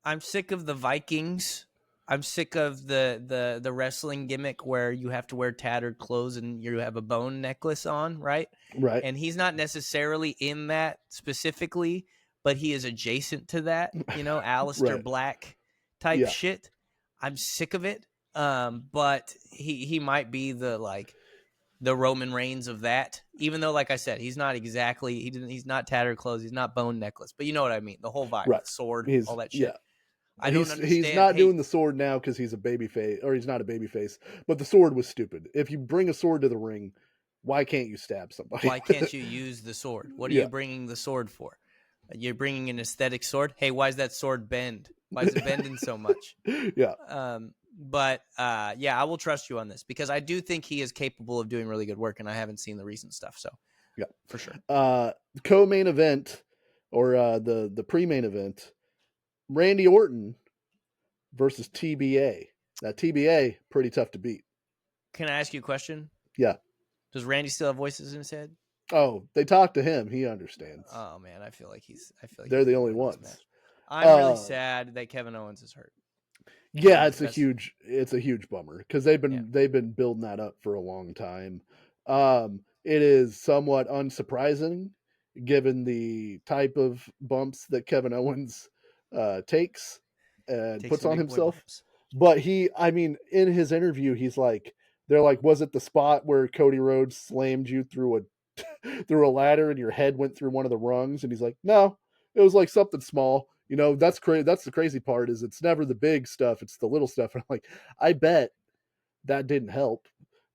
I'm sick of the Vikings. I'm sick of the wrestling gimmick where you have to wear tattered clothes and you have a bone necklace on, right? Right. And he's not necessarily in that specifically, but he is adjacent to that, Aleister Right. Black type shit. I'm sick of it. But he might be the Roman Reigns of that, even though, like I said, he's not exactly, he's not tattered clothes, he's not bone necklace, but you know what I mean, the whole vibe, right. The sword, all that shit. Yeah. I don't understand. He's not doing the sword now because he's a babyface, or he's not a babyface. But the sword was stupid. If you bring a sword to the ring, why can't you stab somebody? Why can't you use the sword? What are you bringing the sword for? You're bringing an aesthetic sword. Hey, why is that sword bend? Why is it bending so much? Yeah. But I will trust you on this because I do think he is capable of doing really good work, and I haven't seen the recent stuff, so yeah, for sure. Co-main event or the pre-main event. Randy Orton versus TBA. Now, TBA, pretty tough to beat. Can I ask you a question? Yeah. Does Randy still have voices in his head? Oh, they talk to him. He understands. Oh man, I feel like they're the only ones. I'm really sad that Kevin Owens is hurt. Yeah, it's a huge bummer because they've been building that up for a long time. It is somewhat unsurprising given the type of bumps that Kevin Owens takes and puts on himself. But in his interview, he's like, they're like, was it the spot where Cody Rhodes slammed you through a ladder and your head went through one of the rungs? And he's like, no, it was like something small. That's crazy. That's the crazy part is it's never the big stuff. It's the little stuff. And I'm like, I bet that didn't help.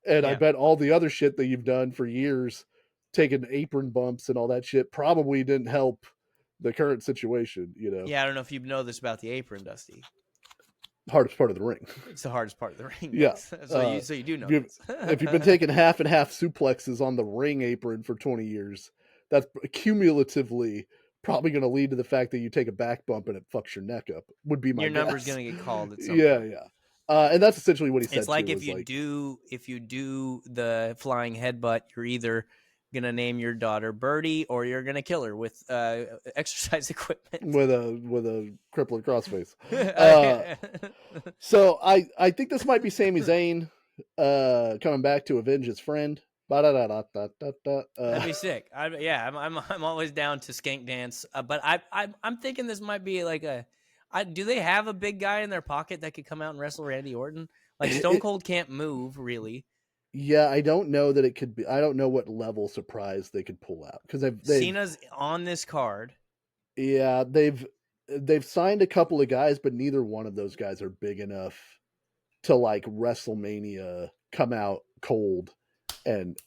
And I bet all the other shit that you've done for years, taking apron bumps and all that shit probably didn't help the current situation, Yeah, I don't know if you know this about the apron, Dusty. Hardest part of the ring. It's the hardest part of the ring. Yeah. Yes. So you do know this. If you've been taking half and half suplexes on the ring apron for 20 years, that's cumulatively probably going to lead to the fact that you take a back bump and it fucks your neck up. Would be my your guess. number's going to get called at some point. point. And that's essentially what he said. It's like if you do the flying headbutt, you're either gonna name your daughter Birdie or you're gonna kill her with exercise equipment with a crippler crossface. So I think this might be Sami Zayn coming back to avenge his friend. That'd be sick. I'm always down to skank dance, but I'm thinking this might be like do they have a big guy in their pocket that could come out and wrestle Randy Orton? Like Stone Cold can't move really. Yeah, I don't know that it could be. I don't know what level surprise they could pull out because Cena's on this card. Yeah, they've signed a couple of guys, but neither one of those guys are big enough to like WrestleMania come out cold and.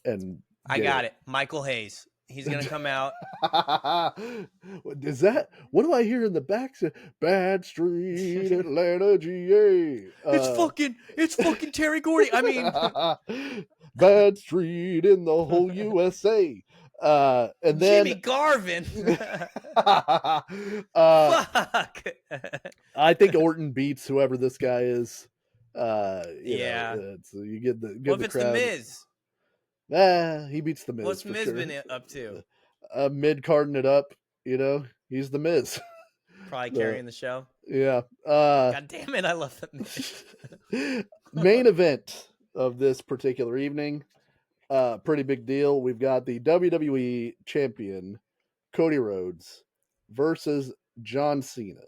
I got it. Michael Hayes. He's gonna come out. Is that what do I hear in the back? Bad Street, Atlanta, GA. It's fucking Terry Gordy. I mean, Bad Street in the whole USA. And then Jimmy Garvin. Fuck. I think Orton beats whoever this guy is. So you get the what if it's crowd. The Miz? He beats the Miz. What's Miz been up to? Mid-carding it up, he's the Miz. Probably carrying the show. Yeah. God damn it, I love the Miz. Main event of this particular evening, pretty big deal. We've got the WWE champion, Cody Rhodes, versus John Cena,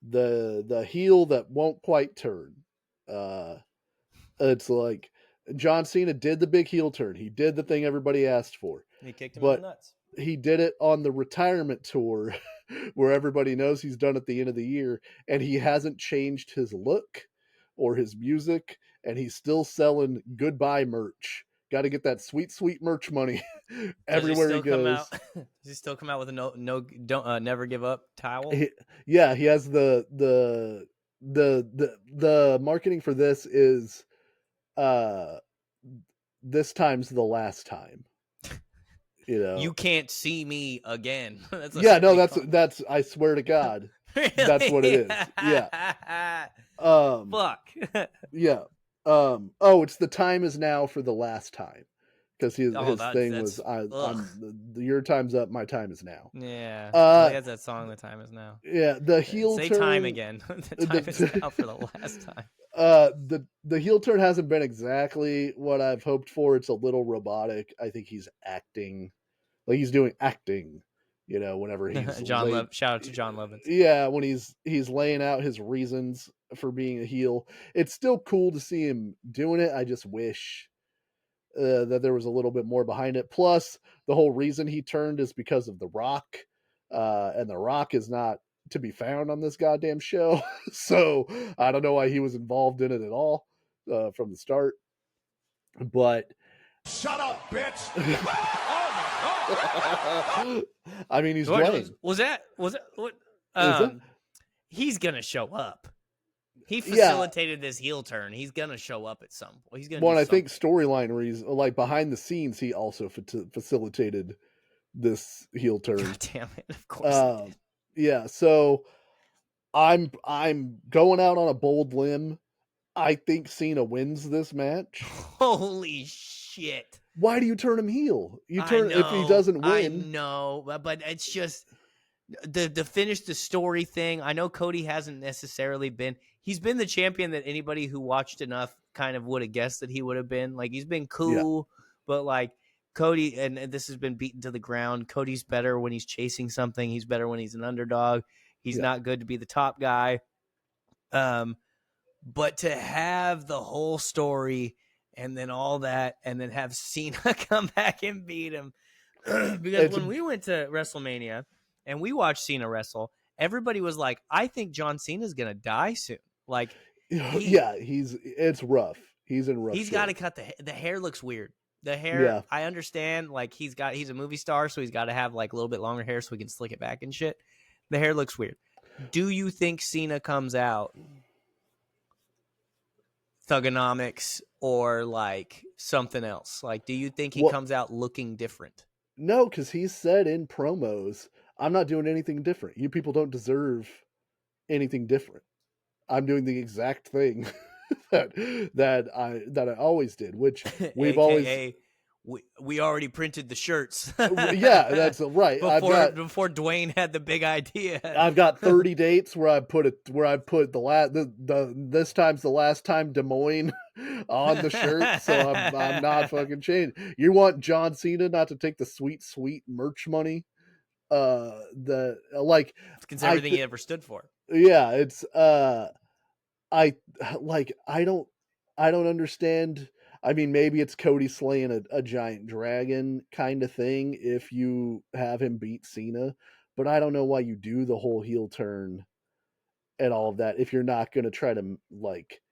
the heel that won't quite turn. It's like John Cena did the big heel turn. He did the thing everybody asked for. He kicked him in the nuts. He did it on the retirement tour where everybody knows he's done at the end of the year, and he hasn't changed his look or his music, and he's still selling goodbye merch. Got to get that sweet, sweet merch money everywhere he goes. Does he still come out with a don't never give up towel? He has the marketing for this is this time's the last time. You can't see me again. That's I swear to God. Really? That's what it is. Yeah. Fuck. Yeah. It's the time is now for the last time. Because his thing was your time's up, my time is now. Yeah. He has that song, The Time Is Now. Yeah, the heel turn. Say time again. The time is now for the last time. The heel turn hasn't been exactly what I've hoped for. It's a little robotic. I think he's acting like he's doing acting, whenever he's shout out to John Levins. Yeah, when he's laying out his reasons for being a heel. It's still cool to see him doing it. I just wish that there was a little bit more behind it. Plus, the whole reason he turned is because of The Rock, and The Rock is not to be found on this goddamn show. So I don't know why he was involved in it at all from the start. But shut up, bitch! I mean, he's Dwayne. Was that what? He's gonna show up. He facilitated this heel turn. He's gonna show up at some point. He's gonna. I think storyline reason, like behind the scenes, he also facilitated this heel turn. God damn it! Of course. He did. Yeah. So I'm going out on a bold limb. I think Cena wins this match. Holy shit! Why do you turn him heel? You turn if he doesn't win. I know, but it's just to finish the story thing. I know Cody hasn't necessarily been. He's been the champion that anybody who watched enough kind of would have guessed that he would have been. Like, he's been cool, but like Cody, and this has been beaten to the ground. Cody's better when he's chasing something. He's better when he's an underdog. He's not good to be the top guy. But to have the whole story and then all that, and then have Cena come back and beat him. Because when we went to WrestleMania and we watched Cena wrestle, everybody was like, I think John Cena's going to die soon. Like, it's rough. He's in rough. He's got to cut the hair looks weird. The hair, I understand, like he's a movie star, so he's got to have like a little bit longer hair so he can slick it back and shit. The hair looks weird. Do you think Cena comes out Thugonomics or like something else? Like, do you think he comes out looking different? No, because he said in promos, I'm not doing anything different. You people don't deserve anything different. I'm doing the exact thing that I always did, which we've always. We already printed the shirts. Yeah, that's right. Before Dwayne had the big idea. I've got 30 dates where I put this time's the last time Des Moines on the shirt, so I'm not fucking changing. You want John Cena not to take the sweet merch money? Because everything he ever stood for. Yeah, it's I don't understand. I mean, maybe it's Cody slaying a giant dragon kind of thing if you have him beat Cena, but I don't know why you do the whole heel turn and all of that if you're not going to try to like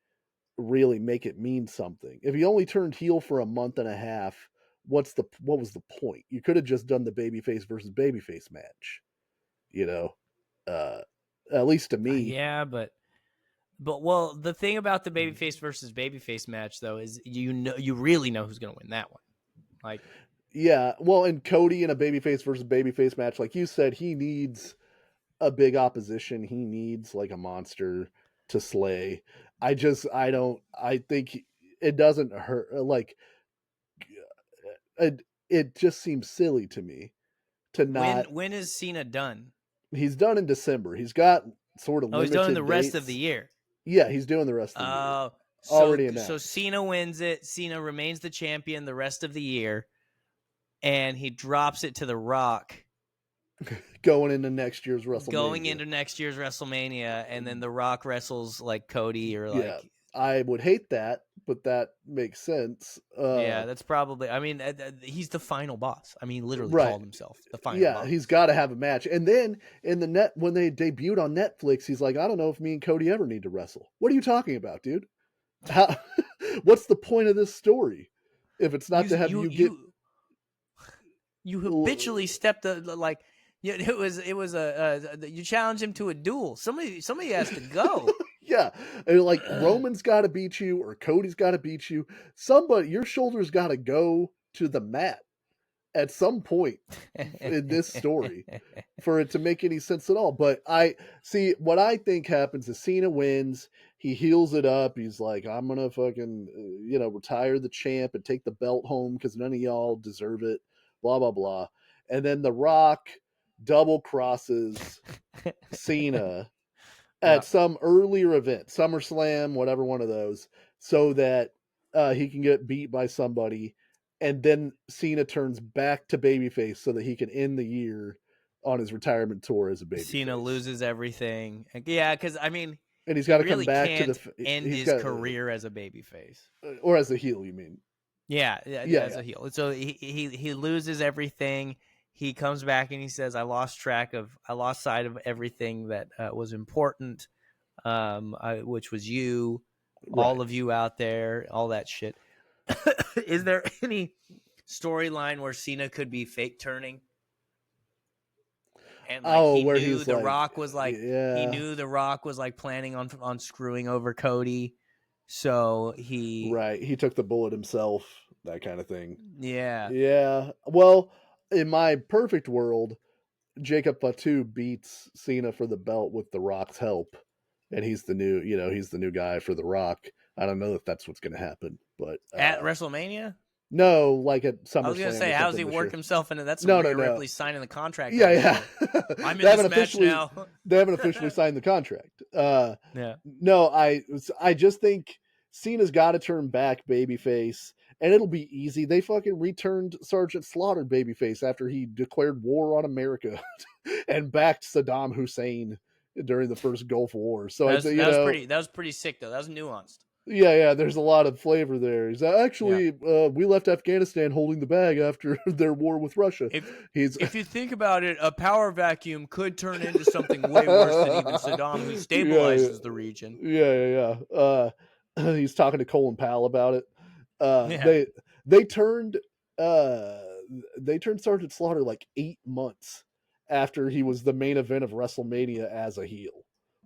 really make it mean something. If he only turned heel for a month and a half, what was the point? You could have just done the babyface versus babyface match, at least to me. Yeah, but well, the thing about the babyface versus babyface match though is you really know who's going to win that one. Like, yeah, well, and Cody in a babyface versus babyface match, like you said, he needs a big opposition. He needs like a monster to slay. I think it doesn't hurt. Like, it just seems silly to me to not. When is Cena done? He's done in December. He's got sort of. He's doing the rest of the year. Yeah, he's doing the rest of the year. Already announced. So Cena wins it. Cena remains the champion the rest of the year, and he drops it to The Rock. Going into next year's WrestleMania. And then The Rock wrestles like Cody or like I would hate that, but that makes sense. Yeah, that's probably. I mean, he's the final boss. I mean, he literally Right. called himself the final Yeah, boss. he's got to have a match. And then in the net when they debuted on Netflix, he's like, I don't know if me and Cody ever need to wrestle. What are you talking about, dude? How, what's the point of this story if it's not to have you get you habitually stepped like it was you challenged him to a duel. Somebody has to go. yeah, and like Roman's got to beat you or Cody's got to beat you. Somebody, your shoulders got to go to the mat at some point in this story for it to make any sense at all. But I see what I think happens is Cena wins. He heals it up. He's like, I'm going to fucking, retire the champ and take the belt home because none of y'all deserve it, blah, blah, blah. And then The Rock double crosses Cena at some earlier event, SummerSlam, whatever one of those, so that he can get beat by somebody. And then Cena turns back to babyface so that he can end the year on his retirement tour as a babyface. Cena loses everything. Yeah, because I mean, and he's got to really come back can't to end his career as a babyface or as a heel. You mean? Yeah, as a heel. So he loses everything. He comes back and he says, I lost sight of everything that was important, which was you, all of you out there, all that shit. Is there any storyline where Cena could be fake turning? And he knew The Rock was planning on screwing over Cody. So he took the bullet himself, that kind of thing. Yeah. Yeah. Well, in my perfect world, Jacob Fatu beats Cena for the belt with The Rock's help. And he's the new guy for The Rock. I don't know if that's what's going to happen, but at WrestleMania? No, like at SummerSlam. I was going to say, how does he work himself into that? No. Ripley signing the contract. Yeah. I'm in this match now. They haven't officially signed the contract. Yeah. No, I just think Cena's got to turn back babyface, and it'll be easy. They fucking returned Sergeant Slaughter babyface after he declared war on America and backed Saddam Hussein during the first Gulf War. So that was pretty sick though. That was nuanced. Yeah, there's a lot of flavor there. He's actually, we left Afghanistan holding the bag after their war with Russia. If you think about it, a power vacuum could turn into something way worse than even Saddam, who stabilizes the region. Yeah. He's talking to Colin Powell about it. They turned Sergeant Slaughter like 8 months after he was the main event of WrestleMania as a heel.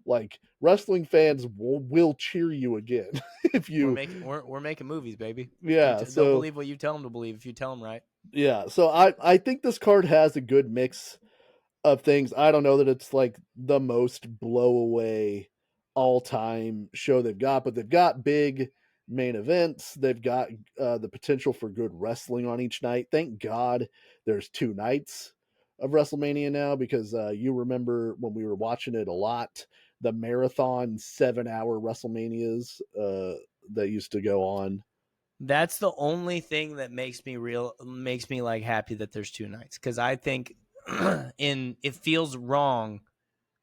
Like, wrestling fans will cheer you again if you. We're making movies, baby. Yeah, they'll believe what you tell them to believe if you tell them right. Yeah, so I think this card has a good mix of things. I don't know that it's like the most blow away all time show they've got, but they've got big main events. They've got the potential for good wrestling on each night. Thank God there's 2 nights of WrestleMania now, because you remember when we were watching it a lot, the marathon 7-hour WrestleManias that used to go on. That's the only thing that makes me like happy that there's 2 nights, because I think it feels wrong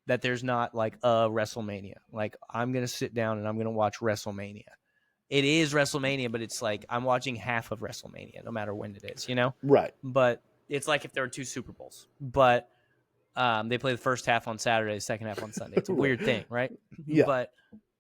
that there's not like a WrestleMania. Like, I'm gonna sit down and I'm gonna watch WrestleMania. It is WrestleMania, but it's like I'm watching half of WrestleMania, no matter when it is, Right. But it's like if there were 2 Super Bowls, but they play the first half on Saturday, the second half on Sunday. It's a weird thing, right? Yeah. But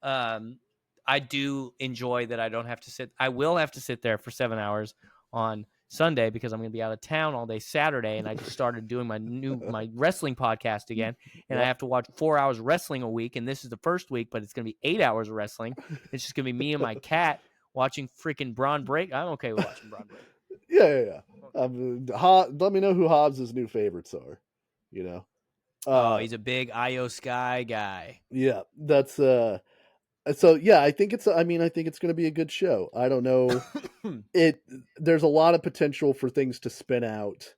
I do enjoy that I don't have to sit. I will have to sit there for 7 hours on Sunday because I'm going to be out of town all day Saturday, and I just started doing my wrestling podcast again, and I have to watch 4 hours of wrestling a week, and this is the first week, but it's going to be 8 hours of wrestling. It's just going to be me and my cat watching freaking Braun Break. I'm okay with watching Braun Break. Yeah. Let me know who Hobbs' new favorites are. He's a big Io Sky guy. Yeah, that's so yeah, I think it's going to be a good show. I don't know. There's a lot of potential for things to spin out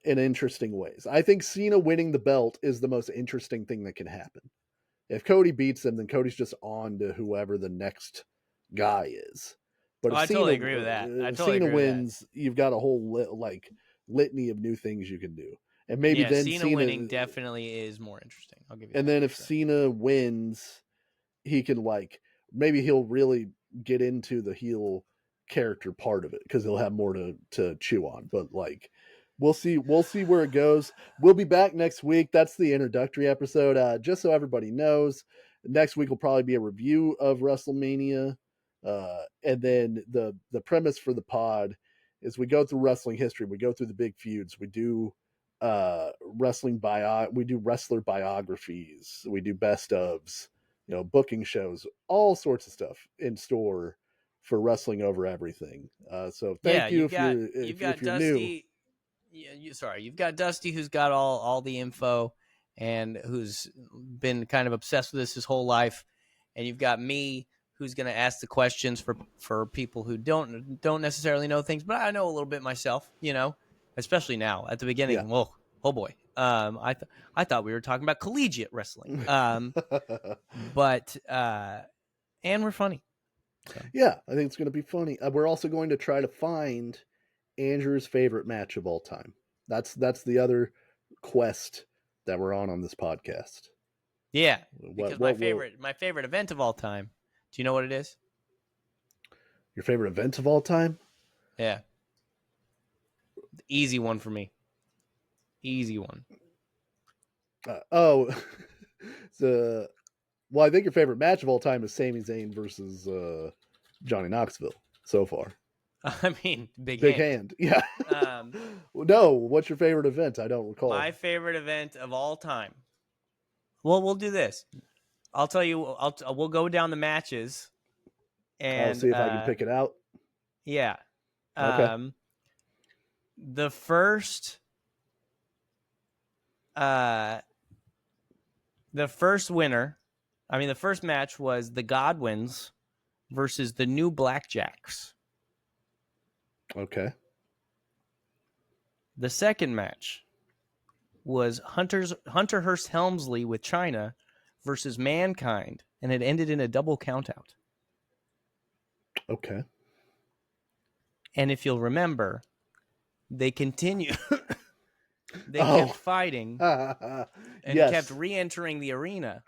in interesting ways. I think Cena winning the belt is the most interesting thing that can happen. If Cody beats him, then Cody's just on to whoever the next guy is. But if I totally agree with that. If Cena wins, you've got a whole litany of new things you can do. And maybe then Cena winning definitely is more interesting. I'll give you that. And then if Cena wins, he can maybe he'll really get into the heel character part of it because he'll have more to chew on. But like, we'll see where it goes. We'll be back next week. That's the introductory episode. Just so everybody knows, next week will probably be a review of WrestleMania. And then the premise for the pod is we go through wrestling history, we go through the big feuds, we do we do wrestler biographies, we do best ofs, booking shows, all sorts of stuff in store for Wrestling Over Everything. So thank you if you're Dusty. new. You've got Dusty, who's got all the info and who's been kind of obsessed with this his whole life, and you've got me, who's going to ask the questions for people who don't necessarily know things, but I know a little bit myself, especially now at the beginning. Yeah. Whoa, oh boy. I thought we were talking about collegiate wrestling. But and we're funny. So. Yeah, I think it's going to be funny. We're also going to try to find Andrew's favorite match of all time. That's the other quest that we're on this podcast. Yeah, because my favorite event of all time. Do you know what it is? Your favorite event of all time? Yeah. The easy one for me. Easy one. Well, I think your favorite match of all time is Sami Zayn versus Johnny Knoxville so far. I mean, big hand. Yeah. No, what's your favorite event? I don't recall. My favorite event of all time. Well, we'll do this. I'll tell you. We'll go down the matches, and I'll see if I can pick it out. Yeah. Okay. The first winner. I mean, the first match was the Godwins versus the New Blackjacks. Okay. The second match was Hunter Hearst Helmsley with China versus Mankind, and it ended in a double countout. Okay. And if you'll remember, they continue. They kept fighting and kept re-entering the arena,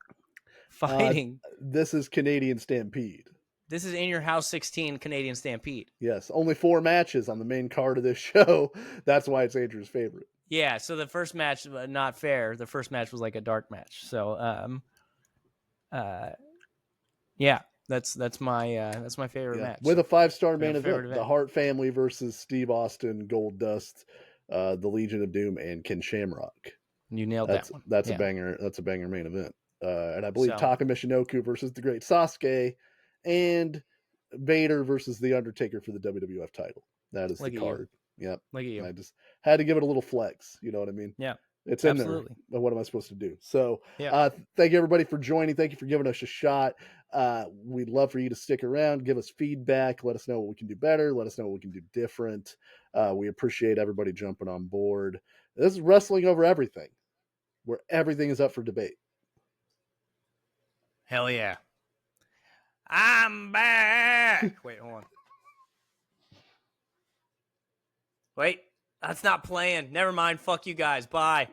fighting. This is Canadian Stampede. This is In Your House 16 Canadian Stampede. Yes, only 4 matches on the main card of this show. That's why it's Andrew's favorite. Yeah, so the first match, not fair. The first match was like a dark match. So, yeah, that's my favorite match. With a 5-star main event, the Hart family versus Steve Austin, Gold Dust, the Legion of Doom, and Ken Shamrock. You nailed that one. That's a banger. That's a banger main event. And I believe Taka Michinoku versus the Great Sasuke, and Vader versus the Undertaker for the WWF title. That is the card. Yep. Look at you. I just had to give it a little flex. You know what I mean? Yeah. It's in there. But what am I supposed to do? So thank you everybody for joining. Thank you for giving us a shot. We'd love for you to stick around, give us feedback, let us know what we can do better, let us know what we can do different. We appreciate everybody jumping on board. This is Wrestling Over Everything, where everything is up for debate. Hell yeah. I'm back. Wait, hold on. Wait, that's not playing. Never mind. Fuck you guys. Bye.